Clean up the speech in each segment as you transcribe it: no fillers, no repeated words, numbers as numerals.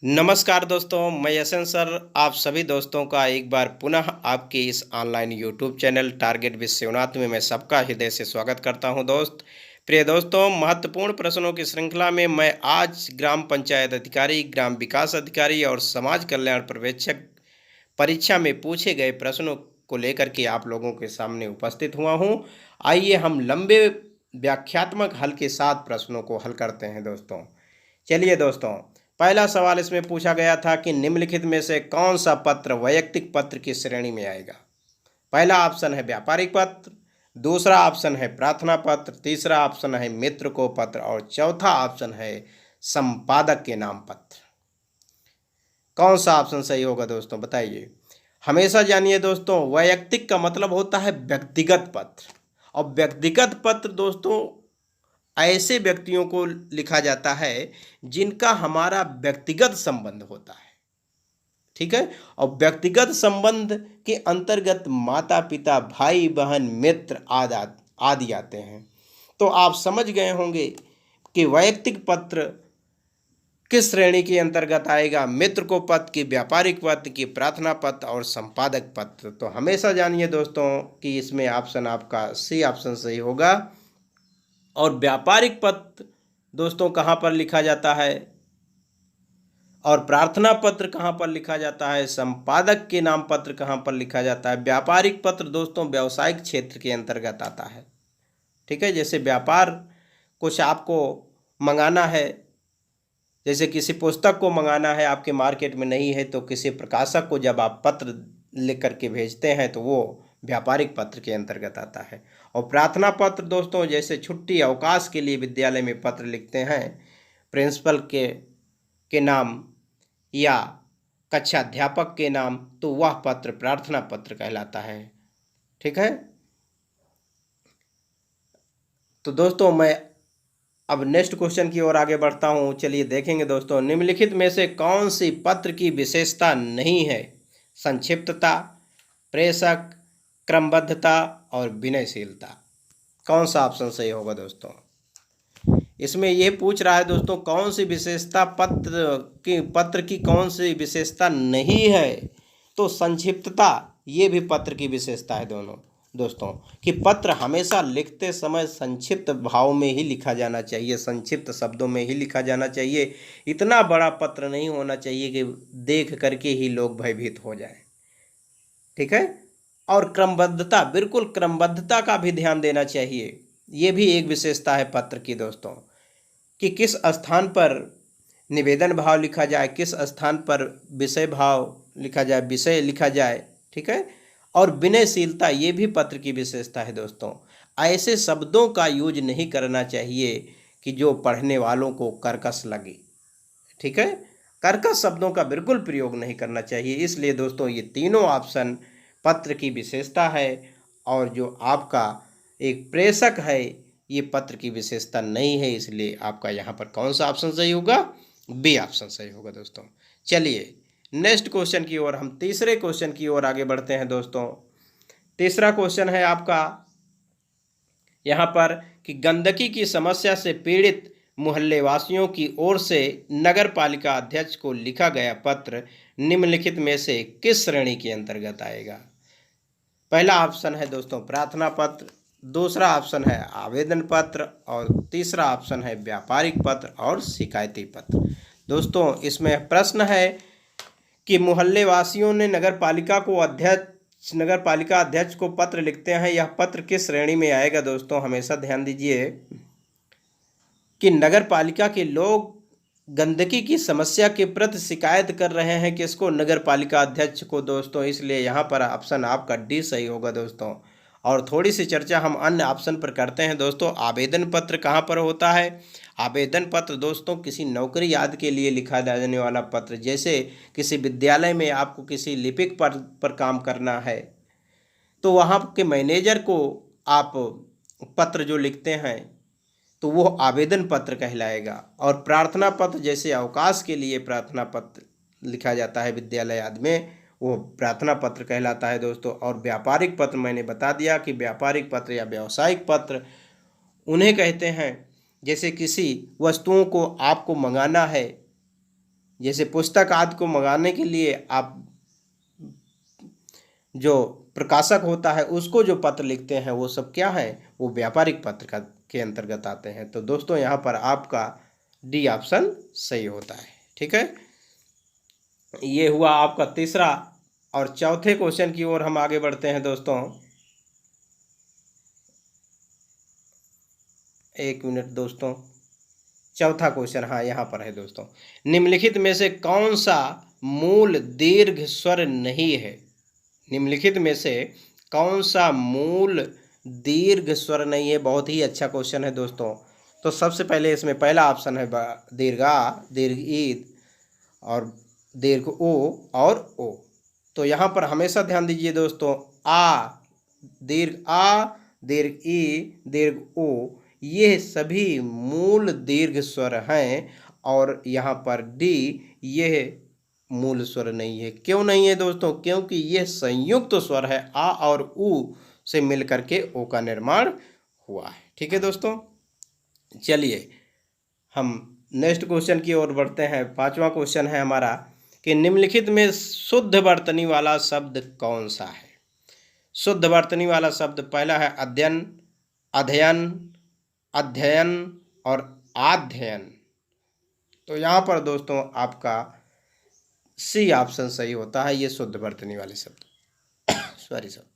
नमस्कार दोस्तों, मैं यशन सर आप सभी दोस्तों का एक बार पुनः आपके इस online YouTube channel target Vishwanath में मैं सबका हृदय से स्वागत करता हूं। प्रिय दोस्तों, महत्वपूर्ण प्रश्नों की श्रृंखला में मैं आज ग्राम पंचायत अधिकारी, ग्राम विकास अधिकारी और समाज कल्याण पर्यवेक्षक परीक्षा में पूछे गए प्रश्नों को लेकर के आप लोगों के सामने उपस्थित हुआ हूं। आइए हम लंबे व्याख्यात्मक हल के साथ प्रश्नों को हल करते हैं दोस्तों। चलिए दोस्तों, पहला सवाल इसमें पूछा गया था कि निम्नलिखित में से कौन सा पत्र वैयक्तिक पत्र की श्रेणी में आएगा। पहला ऑप्शन है व्यापारिक पत्र, दूसरा ऑप्शन है प्रार्थना पत्र, तीसरा ऑप्शन है मित्र को पत्र और चौथा ऑप्शन है संपादक के नाम पत्र। कौन सा ऑप्शन सही होगा दोस्तों, बताइए। हमेशा जानिए दोस्तों, वैयक्तिक का मतलब होता है व्यक्तिगत पत्र, और व्यक्तिगत पत्र दोस्तों ऐसे व्यक्तियों को लिखा जाता है जिनका हमारा व्यक्तिगत संबंध होता है, ठीक है। और व्यक्तिगत संबंध के अंतर्गत माता पिता, भाई बहन, मित्र आदि आते हैं। तो आप समझ गए होंगे कि वैयक्तिक पत्र किस श्रेणी के अंतर्गत आएगा, मित्र को पत्र की, व्यापारिक पत्र की, प्रार्थना पत्र और संपादक पत्र। तो हमेशा जानिए दोस्तों कि इसमें ऑप्शन आपका सी ऑप्शन सही होगा। और व्यापारिक पत्र दोस्तों कहाँ पर लिखा जाता है, और प्रार्थना पत्र कहाँ पर लिखा जाता है, संपादक के नाम पत्र कहाँ पर लिखा जाता है। व्यापारिक पत्र दोस्तों व्यावसायिक क्षेत्र के अंतर्गत आता है, ठीक है। जैसे व्यापार कुछ आपको मंगाना है, जैसे किसी पुस्तक को मंगाना है, आपके मार्केट में नहीं है, तो किसी प्रकाशक को जब आप पत्र लिख करके भेजते हैं तो वो व्यापारिक पत्र के अंतर्गत आता है। और प्रार्थना पत्र दोस्तों जैसे छुट्टी अवकाश के लिए विद्यालय में पत्र लिखते हैं प्रिंसिपल के नाम या कक्षा अध्यापक के नाम, तो वह पत्र प्रार्थना पत्र कहलाता है, ठीक है। तो दोस्तों मैं अब नेक्स्ट क्वेश्चन की ओर आगे बढ़ता हूं। चलिए देखेंगे दोस्तों, निम्नलिखित में से कौन सी पत्र की विशेषता नहीं है। संक्षिप्तता, प्रेषक, क्रमबद्धता और विनयशीलता। कौन सा ऑप्शन सही होगा दोस्तों। इसमें यह पूछ रहा है दोस्तों कौन सी विशेषता पत्र की कौन सी विशेषता नहीं है। तो संक्षिप्तता ये भी पत्र की विशेषता है दोस्तों कि पत्र हमेशा लिखते समय संक्षिप्त भाव में ही लिखा जाना चाहिए, संक्षिप्त शब्दों में ही लिखा जाना चाहिए। इतना बड़ा पत्र नहीं होना चाहिए कि देख करके ही लोग भयभीत हो जाएं, ठीक है। और क्रमबद्धता, बिल्कुल क्रमबद्धता का भी ध्यान देना चाहिए। ये भी एक विशेषता है पत्र की दोस्तों कि किस स्थान पर निवेदन भाव लिखा जाए, किस स्थान पर विषय भाव लिखा जाए, विषय लिखा जाए, ठीक है। और विनयशीलता ये भी पत्र की विशेषता है दोस्तों। ऐसे शब्दों का यूज नहीं करना चाहिए कि जो पढ़ने वालों को कर्कश लगे, ठीक है। कर्कश शब्दों का बिल्कुल प्रयोग नहीं करना चाहिए। इसलिए दोस्तों ये तीनों ऑप्शन पत्र की विशेषता है। और जो आपका एक प्रेषक है ये पत्र की विशेषता नहीं है, इसलिए आपका यहाँ पर कौन सा ऑप्शन सही होगा, बी ऑप्शन सही होगा दोस्तों। चलिए नेक्स्ट क्वेश्चन की ओर, हम तीसरे क्वेश्चन की ओर आगे बढ़ते हैं दोस्तों। तीसरा क्वेश्चन है आपका यहाँ पर कि गंदगी की समस्या से पीड़ित मोहल्ले वासियों की ओर से नगर पालिका अध्यक्ष को लिखा गया पत्र निम्नलिखित में से किस श्रेणी के अंतर्गत आएगा। पहला ऑप्शन है दोस्तों प्रार्थना पत्र, दूसरा ऑप्शन है आवेदन पत्र और तीसरा ऑप्शन है व्यापारिक पत्र और शिकायती पत्र। दोस्तों इसमें प्रश्न है कि मोहल्ले वासियों ने नगर पालिका अध्यक्ष को पत्र लिखते हैं, यह पत्र किस श्रेणी में आएगा। दोस्तों हमेशा ध्यान दीजिए कि नगर पालिका के लोग गंदगी की समस्या के प्रति शिकायत कर रहे हैं किसको, नगर पालिका अध्यक्ष को दोस्तों। इसलिए यहाँ पर ऑप्शन आपका डी सही होगा दोस्तों। और थोड़ी सी चर्चा हम अन्य ऑप्शन पर करते हैं दोस्तों। आवेदन पत्र कहाँ पर होता है। आवेदन पत्र दोस्तों किसी नौकरी आदि के लिए लिखा जाने वाला पत्र, जैसे किसी विद्यालय में आपको किसी लिपिक पर काम करना है तो वहाँ के मैनेजर को आप पत्र जो लिखते हैं तो वो आवेदन पत्र कहलाएगा। और प्रार्थना पत्र जैसे अवकाश के लिए प्रार्थना पत्र लिखा जाता है विद्यालय आदि में, वो प्रार्थना पत्र कहलाता है दोस्तों। और व्यापारिक पत्र मैंने बता दिया कि व्यापारिक पत्र या व्यावसायिक पत्र उन्हें कहते हैं जैसे किसी वस्तुओं को आपको मंगाना है, जैसे पुस्तक आदि को मंगाने के लिए आप जो प्रकाशक होता है उसको जो पत्र लिखते हैं वो सब क्या है, वो व्यापारिक पत्र का के अंतर्गत आते हैं। तो दोस्तों यहाँ पर आपका डी ऑप्शन सही होता है। ठीक है, ये हुआ आपका तीसरा। और चौथे क्वेश्चन की ओर हम आगे बढ़ते हैं दोस्तों। एक मिनट दोस्तों, चौथा क्वेश्चन, हाँ यहाँ पर है दोस्तों। निम्नलिखित में से कौन सा मूल दीर्घ स्वर नहीं है? निम्नलिखित में से कौन सा मूल दीर्घ स्वर नहीं है? बहुत ही अच्छा क्वेश्चन है दोस्तों। तो सबसे पहले इसमें पहला ऑप्शन है दीर्घ आ, दीर्घ ईद और दीर्घ ओ और ओ। तो यहाँ पर हमेशा ध्यान दीजिए दोस्तों, आ, दीर्घ ई, दीर्घ ओ, ये सभी मूल दीर्घ स्वर हैं। और यहाँ पर डी, यह मूल स्वर नहीं है। क्यों नहीं है दोस्तों? क्योंकि यह संयुक्त स्वर है, आ और उ से मिलकर के ओ का निर्माण हुआ है। ठीक है दोस्तों, चलिए हम नेक्स्ट क्वेश्चन की ओर बढ़ते हैं। पांचवा क्वेश्चन है हमारा कि निम्नलिखित में शुद्ध वर्तनी वाला शब्द कौन सा है? शुद्ध वर्तनी वाला शब्द पहला है अध्ययन, अध्ययन, अध्ययन और आध्ययन। तो यहाँ पर दोस्तों आपका सी ऑप्शन सही होता है, ये शुद्ध वर्तनी वाले शब्द। Sorry sir.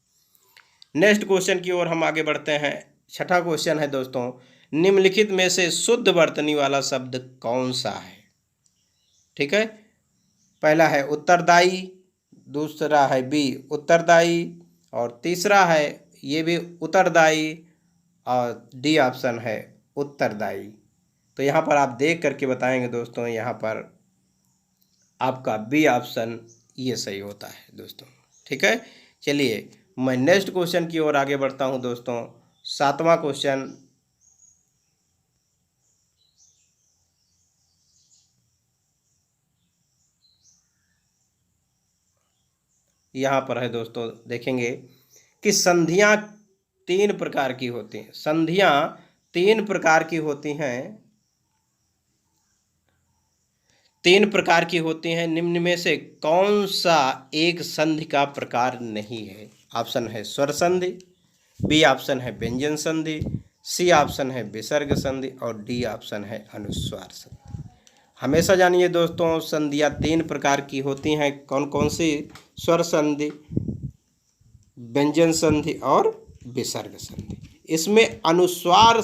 नेक्स्ट क्वेश्चन की ओर हम आगे बढ़ते हैं। छठा क्वेश्चन है दोस्तों, निम्नलिखित में से शुद्ध वर्तनी वाला शब्द कौन सा है? ठीक है, पहला है उत्तरदायी, दूसरा है बी उत्तरदायी और तीसरा है ये भी उत्तरदायी और डी ऑप्शन है उत्तरदायी। तो यहाँ पर आप देख करके बताएंगे दोस्तों, यहाँ पर आपका बी ऑप्शन ये सही होता है दोस्तों। ठीक है, चलिए मैं नेक्स्ट क्वेश्चन की ओर आगे बढ़ता हूँ दोस्तों। सातवां क्वेश्चन, यहाँ पर है दोस्तों, देखेंगे कि संधियाँ तीन प्रकार की होती हैं। संधियाँ तीन प्रकार की होती हैं, तीन प्रकार की होती हैं। निम्न में से कौन सा एक संधि का प्रकार नहीं है? ऑप्शन है स्वर संधि, बी ऑप्शन है व्यंजन संधि, सी ऑप्शन है विसर्ग संधि और डी ऑप्शन है अनुस्वार संधि। हमेशा जानिए दोस्तों, संधियाँ तीन प्रकार की होती हैं। कौन कौन सी? स्वर संधि, व्यंजन संधि और विसर्ग संधि। इसमें अनुस्वार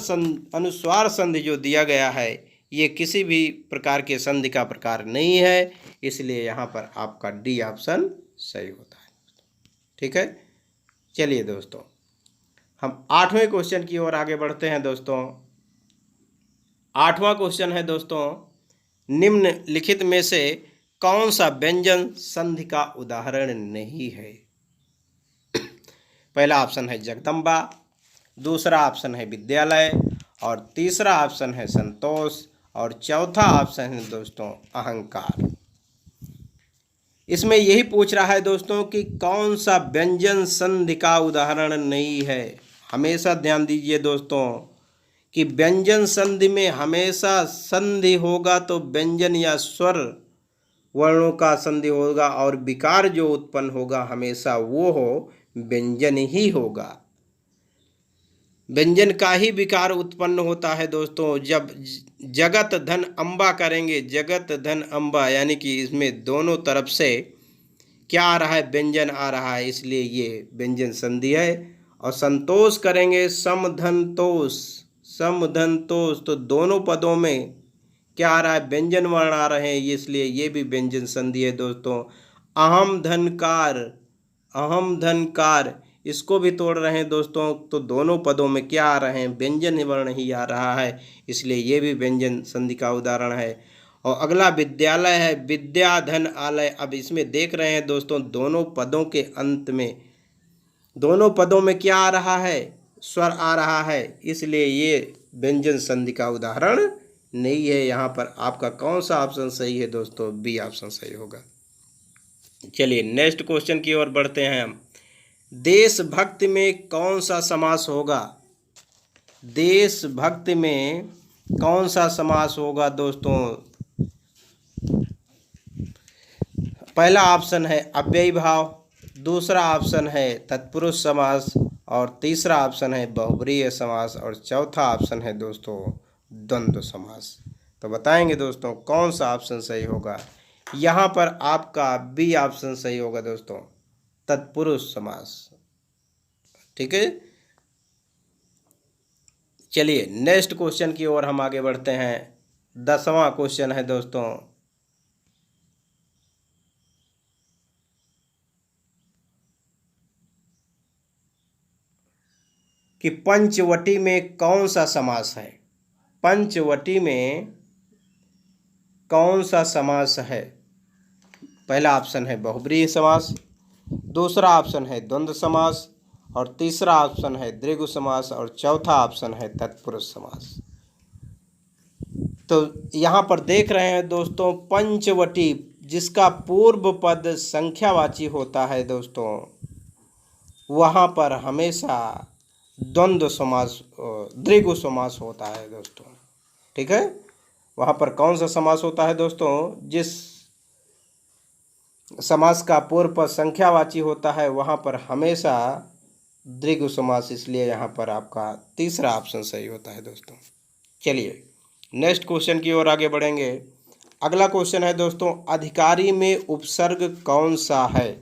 संधि जो दिया गया है ये किसी भी प्रकार के संधि का प्रकार नहीं है, इसलिए यहाँ पर आपका डी ऑप्शन सही होता है। ठीक है, चलिए दोस्तों हम आठवें क्वेश्चन की ओर आगे बढ़ते हैं दोस्तों। आठवां क्वेश्चन है दोस्तों, निम्नलिखित में से कौन सा व्यंजन संधि का उदाहरण नहीं है? पहला ऑप्शन है जगदम्बा, दूसरा ऑप्शन है विद्यालय और तीसरा ऑप्शन है संतोष और चौथा ऑप्शन है दोस्तों अहंकार। इसमें यही पूछ रहा है दोस्तों कि कौन सा व्यंजन संधि का उदाहरण नहीं है। हमेशा ध्यान दीजिए दोस्तों कि व्यंजन संधि में हमेशा संधि होगा तो व्यंजन या स्वर वर्णों का संधि होगा और विकार जो उत्पन्न होगा हमेशा वो हो व्यंजन ही होगा। व्यंजन का ही विकार उत्पन्न होता है दोस्तों। जब जगत धन अम्बा करेंगे, जगत धन अम्बा, यानी कि इसमें दोनों तरफ से क्या आ रहा है? व्यंजन आ रहा है, इसलिए ये व्यंजन संधि है। और संतोष करेंगे, सम धन तोष, सम धन तोष, तो दोनों पदों में क्या आ रहा है? व्यंजन वर्ण आ रहे हैं, इसलिए ये भी व्यंजन संधि है दोस्तों। अहम धनकार, अहम धनकार, इसको भी तोड़ रहे हैं दोस्तों, तो दोनों पदों में क्या आ रहे हैं? व्यंजन वर्ण ही आ रहा है, इसलिए ये भी व्यंजन संधि का उदाहरण है। और अगला विद्यालय है, विद्या धन आलय। अब इसमें देख रहे हैं दोस्तों, दोनों पदों के अंत में, दोनों पदों में क्या आ रहा है? स्वर आ रहा है, इसलिए ये व्यंजन संधि का उदाहरण नहीं है। यहाँ पर आपका कौन सा ऑप्शन सही है दोस्तों? बी ऑप्शन सही होगा। चलिए नेक्स्ट क्वेश्चन की ओर बढ़ते हैं हम। देशभक्ति में कौन सा समास होगा? देशभक्ति में कौन सा समास होगा दोस्तों? पहला ऑप्शन है अव्ययी भाव, दूसरा ऑप्शन है तत्पुरुष समास, और तीसरा ऑप्शन है बहुब्रीहि समास, और चौथा ऑप्शन है दोस्तों द्वंद्व समास। तो बताएंगे दोस्तों कौन सा ऑप्शन सही होगा। यहाँ पर आपका बी ऑप्शन सही होगा दोस्तों, तत्पुरुष समास। ठीक है, चलिए नेक्स्ट क्वेश्चन की ओर हम आगे बढ़ते हैं। 10वां क्वेश्चन है दोस्तों, कि पंचवटी में कौन सा समास है। पंचवटी में कौन सा समास है। पहला ऑप्शन है बहुब्रीहि समास, दूसरा ऑप्शन है द्वंद्व समास, और तीसरा ऑप्शन है द्विगु समास, और चौथा ऑप्शन है तत्पुरुष समास। तो यहाँ पर देख रहे हैं दोस्तों, पंचवटी जिसका पूर्व पद संख्यावाची होता है दोस्तों, वहाँ पर हमेशा द्वंद्व समास द्विगु समास होता है दोस्तों। ठीक है, वहाँ पर कौन सा समास होता है दोस्तों, जिस समास का पूर्व पद संख्यावाची होता है वहाँ पर हमेशा द्विगु समास, इसलिए यहाँ पर आपका तीसरा ऑप्शन सही होता है दोस्तों। चलिए नेक्स्ट क्वेश्चन की ओर आगे बढ़ेंगे। अगला क्वेश्चन है दोस्तों, अधिकारी में उपसर्ग कौन सा है।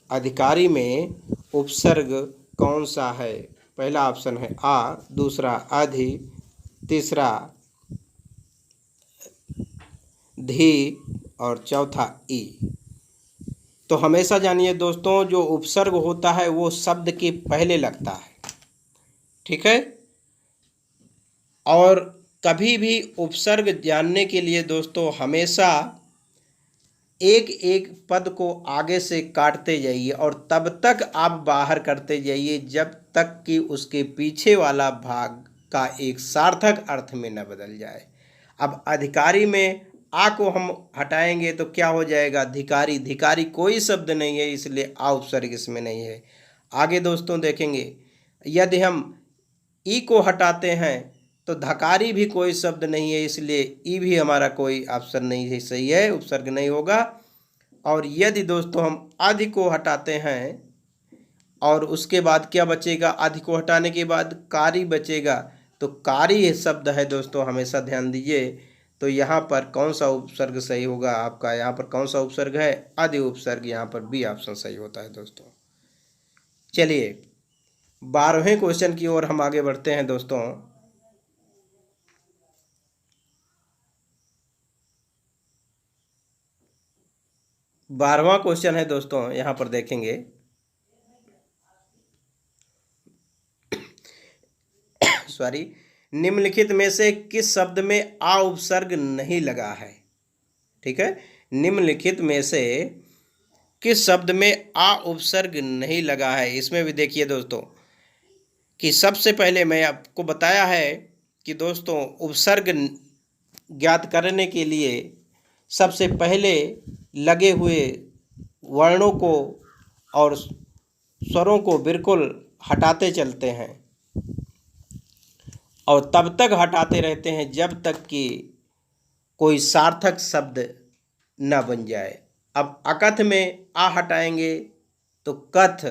अधिकारी में उपसर्ग कौन सा है। पहला ऑप्शन है आ, दूसरा अधि, तीसरा धी, और चौथा ई। तो हमेशा जानिए दोस्तों, जो उपसर्ग होता है वो शब्द के पहले लगता है। ठीक है, और कभी भी उपसर्ग जानने के लिए दोस्तों हमेशा एक एक पद को आगे से काटते जाइए और तब तक आप बाहर करते जाइए जब तक कि उसके पीछे वाला भाग का एक सार्थक अर्थ में न बदल जाए। अब अधिकारी में आ को हम हटाएंगे तो क्या हो जाएगा, धिकारी। धिकारी कोई शब्द नहीं है, इसलिए आ उपसर्ग इसमें नहीं है। आगे दोस्तों देखेंगे, यदि हम ई को हटाते हैं तो धकारी भी कोई शब्द नहीं है, इसलिए ई भी हमारा कोई ऑप्शन नहीं है, सही है, उपसर्ग नहीं होगा। और यदि दोस्तों हम आदि को हटाते हैं और उसके बाद क्या बचेगा, आदि को हटाने के बाद कारी बचेगा, तो कारी शब्द है दोस्तों, हमेशा ध्यान दीजिए। तो यहाँ पर कौन सा उपसर्ग सही होगा आपका, यहाँ पर कौन सा उपसर्ग है, आदि उपसर्ग, यहाँ पर बी ऑप्शन सही होता है दोस्तों। चलिए 12वें क्वेश्चन की ओर हम आगे बढ़ते हैं दोस्तों। 12वां क्वेश्चन है दोस्तों, यहाँ पर देखेंगे सॉरी, निम्नलिखित में से किस शब्द में आ उपसर्ग नहीं लगा है। ठीक है, निम्नलिखित में से किस शब्द में आ उपसर्ग नहीं लगा है। इसमें भी देखिए दोस्तों कि सबसे पहले मैं आपको बताया है कि दोस्तों उपसर्ग ज्ञात करने के लिए सबसे पहले लगे हुए वर्णों को और स्वरों को बिल्कुल हटाते चलते हैं और तब तक हटाते रहते हैं जब तक कि कोई सार्थक शब्द न बन जाए। अब अकथ में आ हटाएंगे तो कथ,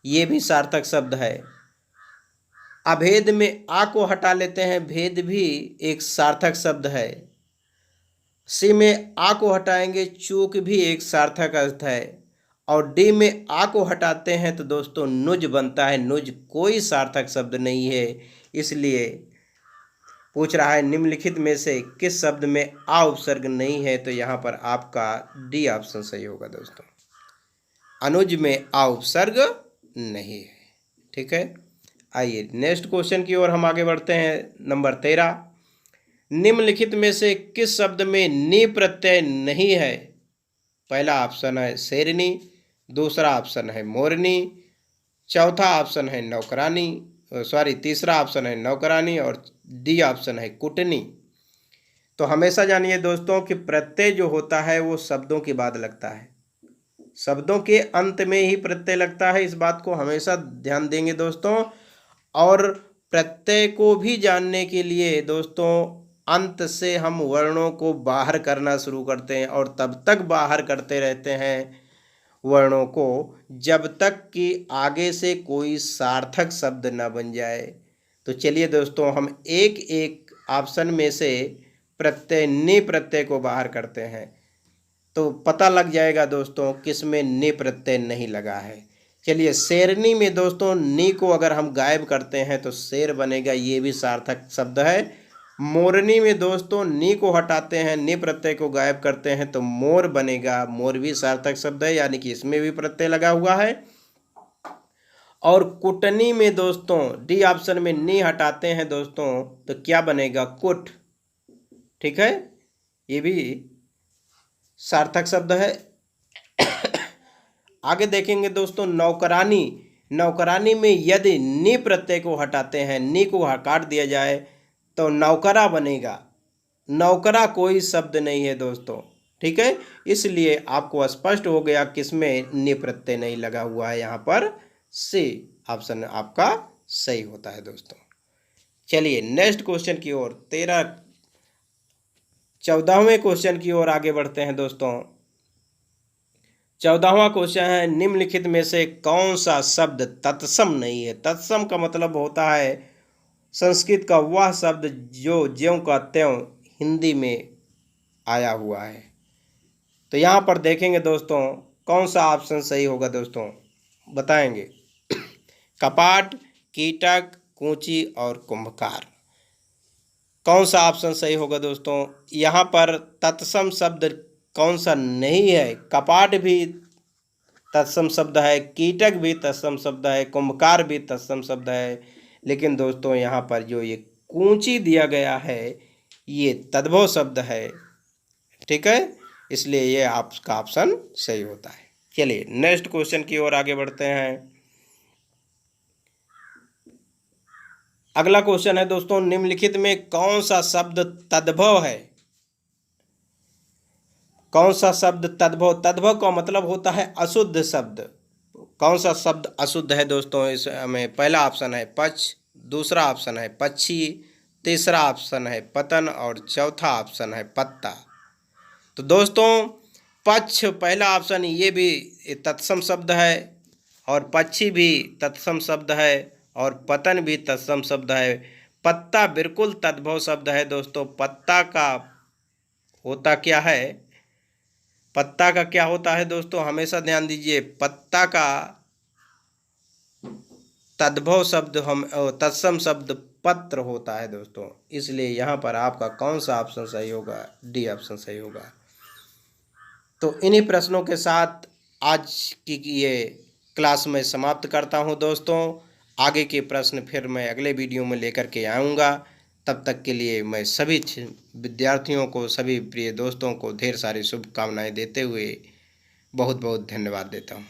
ये भी सार्थक शब्द है। अभेद में आ को हटा लेते हैं, भेद भी एक सार्थक शब्द है। सी में आ को हटाएंगे, चूक भी एक सार्थक अर्थ है। और डी में आ को हटाते हैं तो दोस्तों नुज बनता है, नुज कोई सार्थक शब्द नहीं है। इसलिए पूछ रहा है निम्नलिखित में से किस शब्द में आ उपसर्ग नहीं है, तो यहाँ पर आपका डी ऑप्शन सही होगा दोस्तों, अनुज में आ उपसर्ग नहीं है। ठीक है, आइए नेक्स्ट क्वेश्चन की ओर हम आगे बढ़ते हैं। नंबर 13, निम्नलिखित में से किस शब्द में नी प्रत्यय नहीं है। पहला ऑप्शन है शेरनी, दूसरा ऑप्शन है मोरनी, चौथा ऑप्शन है नौकरानी, तीसरा ऑप्शन है नौकरानी, और डी ऑप्शन है कुटनी। तो हमेशा जानिए दोस्तों कि प्रत्यय जो होता है वो शब्दों के बाद लगता है, शब्दों के अंत में ही प्रत्यय लगता है। इस बात को हमेशा ध्यान देंगे दोस्तों। और प्रत्यय को भी जानने के लिए दोस्तों अंत से हम वर्णों को बाहर करना शुरू करते हैं और तब तक बाहर करते रहते हैं वर्णों को जब तक कि आगे से कोई सार्थक शब्द न बन जाए। तो चलिए दोस्तों, हम एक एक ऑप्शन में से प्रत्यय नि प्रत्यय को बाहर करते हैं तो पता लग जाएगा दोस्तों किसमें नि प्रत्यय नहीं लगा है। चलिए, शेरनी में दोस्तों नी को अगर हम गायब करते हैं तो शेर बनेगा, ये भी सार्थक शब्द है। मोरनी में दोस्तों नी को हटाते हैं, नि प्रत्यय को गायब करते हैं तो मोर बनेगा, मोर भी सार्थक शब्द है, यानी कि इसमें भी प्रत्यय लगा हुआ है। और कुटनी में दोस्तों डी ऑप्शन में नी हटाते हैं दोस्तों तो क्या बनेगा, कुट। ठीक है, ये भी सार्थक शब्द है। आगे देखेंगे दोस्तों नौकरानी। नौकरानी में यदि नी प्रत्यय को हटाते हैं, नी को काट दिया जाए तो नौकरा बनेगा। नौकरा कोई शब्द नहीं है दोस्तों। ठीक है, इसलिए आपको स्पष्ट हो गया किसमें नी प्रत्यय नहीं लगा हुआ है। यहाँ पर सी ऑप्शन आपका सही होता है दोस्तों। चलिए नेक्स्ट क्वेश्चन की ओर 14वें क्वेश्चन की ओर आगे बढ़ते हैं दोस्तों। 14वां क्वेश्चन है, निम्नलिखित में से कौन सा शब्द तत्सम नहीं है। तत्सम का मतलब होता है संस्कृत का वह शब्द जो ज्यों का त्यों हिंदी में आया हुआ है। तो यहाँ पर देखेंगे दोस्तों कौन सा ऑप्शन सही होगा दोस्तों, बताएंगे। कपाट, कीटक, कूंची और कुंभकार। कौन सा ऑप्शन सही होगा दोस्तों। यहाँ पर तत्सम शब्द कौन सा नहीं है। कपाट भी तत्सम शब्द है, कीटक भी तत्सम शब्द है, कुंभकार भी तत्सम शब्द है, लेकिन दोस्तों यहाँ पर जो ये कूंची दिया गया है ये तद्भव शब्द है। ठीक है, इसलिए ये आपका ऑप्शन सही होता है। चलिए नेक्स्ट क्वेश्चन की ओर आगे बढ़ते हैं। अगला क्वेश्चन है दोस्तों, निम्नलिखित में कौन सा शब्द तद्भव है। कौन सा शब्द तद्भव। तद्भव का मतलब होता है अशुद्ध शब्द। कौन सा शब्द अशुद्ध है दोस्तों, इसमें पहला ऑप्शन है पक्ष, दूसरा ऑप्शन है पक्षी, तीसरा ऑप्शन है पतन और चौथा ऑप्शन है पत्ता। तो दोस्तों पक्ष पहला ऑप्शन ये भी तत्सम शब्द है और पक्षी भी तत्सम शब्द है और पतन भी तत्सम शब्द है। पत्ता बिल्कुल तद्भव शब्द है दोस्तों। पत्ता का होता क्या है, पत्ता का क्या होता है दोस्तों, हमेशा ध्यान दीजिए। पत्ता का तद्भव शब्द हम तत्सम शब्द पत्र होता है दोस्तों। इसलिए यहाँ पर आपका कौन सा ऑप्शन सही होगा, डी ऑप्शन सही होगा। तो इन्हीं प्रश्नों के साथ आज की ये क्लास में समाप्त करता हूँ दोस्तों। आगे के प्रश्न फिर मैं अगले वीडियो में लेकर के आऊँगा। तब तक के लिए मैं सभी विद्यार्थियों को, सभी प्रिय दोस्तों को ढेर सारी शुभकामनाएं देते हुए बहुत बहुत धन्यवाद देता हूँ।